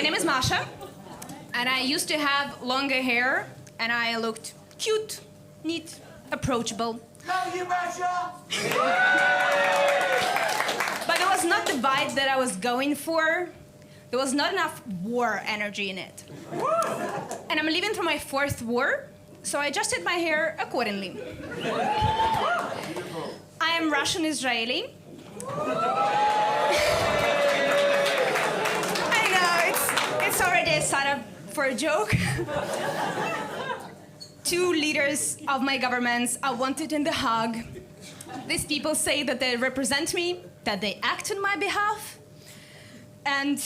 My name is Masha, and I used to have longer hair, and I looked cute, neat, approachable. Love you, Masha! But it was not the vibe that I was going for. There was not enough war energy in it. And I'm living through my fourth war, so I adjusted my hair accordingly. I am Russian-Israeli. I know, it's already a setup for a joke. Two leaders of my governments are wanted in The Hague. These people say that they represent me, that they act on my behalf. And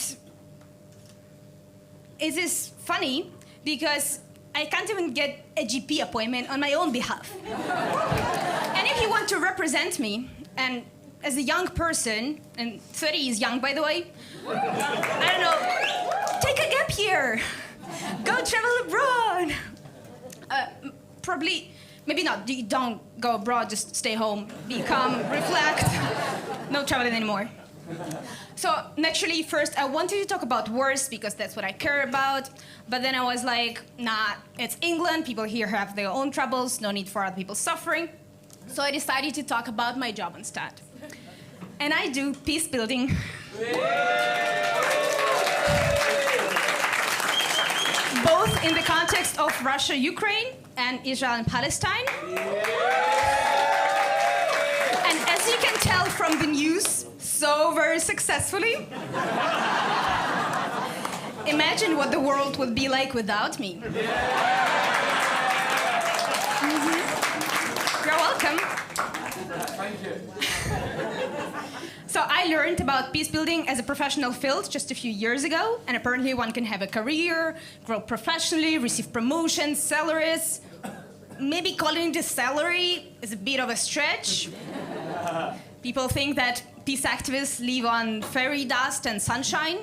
it is funny because I can't even get a GP appointment on my own behalf. And if you want to represent me, and as a young person, and 30 is young, by the way, I don't know, take a gap year, go travel abroad. Probably, maybe not, don't go abroad, just stay home, be calm, reflect, no traveling anymore. So naturally, first I wanted to talk about wars because that's what I care about, but then I was like, nah, it's England, people here have their own troubles, no need for other people suffering. So I decided to talk about my job instead. And I do peace building. Both in the context of Russia, Ukraine, and Israel and Palestine. And as you can tell from the news, so very successfully. Imagine what the world would be like without me. You're welcome. Thank you. So I learned about peace building as a professional field just a few years ago, and apparently one can have a career, grow professionally, receive promotions, salaries. Maybe calling it a salary is a bit of a stretch. People think that peace activists live on fairy dust and sunshine.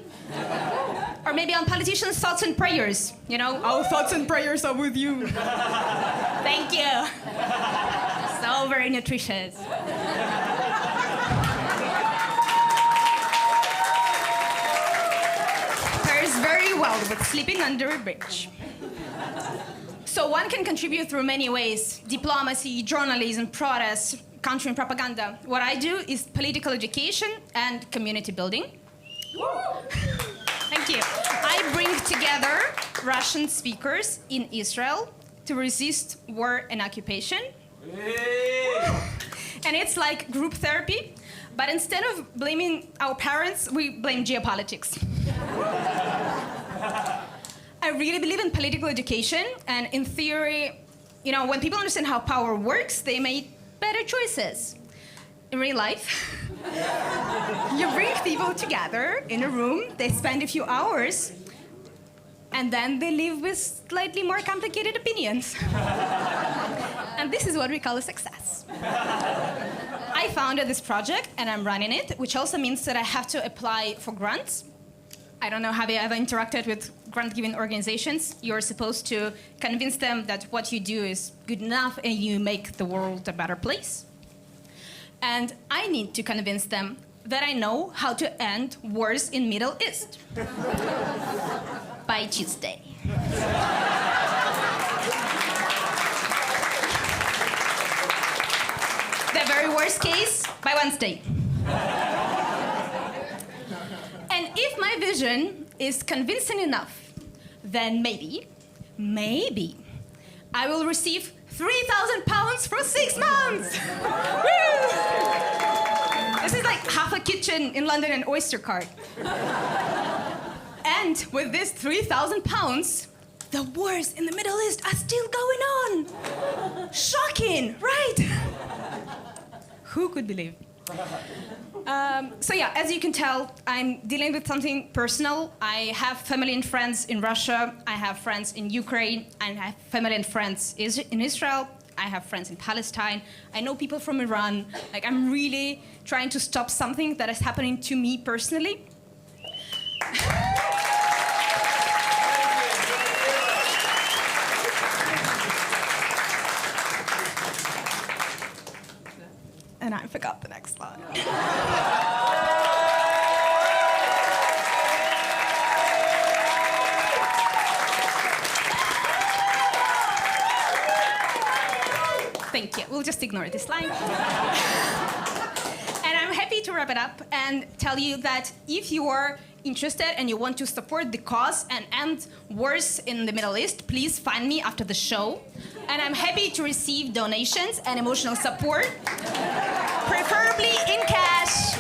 Or maybe on politicians' thoughts and prayers. You know, our thoughts and prayers are with you. Thank you. So very nutritious. Pairs very well with sleeping under a bridge. So one can contribute through many ways: diplomacy, journalism, protests, countering propaganda. What I do is political education and community building. Thank you. I bring together Russian speakers in Israel to resist war and occupation. And it's like group therapy, but instead of blaming our parents, we blame geopolitics. I really believe in political education, and in theory, you know, when people understand how power works, they make better choices. In real life, you bring people together in a room, they spend a few hours, and then they live with slightly more complicated opinions. And this is what we call a success. I founded this project, and I'm running it, which also means that I have to apply for grants. I don't know, have you ever interacted with grant-giving organizations? You're supposed to convince them that what you do is good enough and you make the world a better place. And I need to convince them that I know how to end wars in Middle East. By Tuesday. The very worst case, by Wednesday. And if my vision is convincing enough, then maybe, I will receive £3,000 for 6 months. Woo! This is like half a kitchen in London and Oyster card. And with this £3,000, the wars in the Middle East are still going on. Shocking, right? Who could believe? So yeah, as you can tell, I'm dealing with something personal. I have family and friends in Russia. I have friends in Ukraine. I have family and friends in Israel. I have friends in Palestine. I know people from Iran. Like, I'm really trying to stop something that is happening to me personally. And I forgot the next slide. just ignore this line. And I'm happy to wrap it up and tell you that if you are interested and you want to support the cause and end wars in the Middle East, please find me after the show. And I'm happy to receive donations and emotional support, preferably in cash.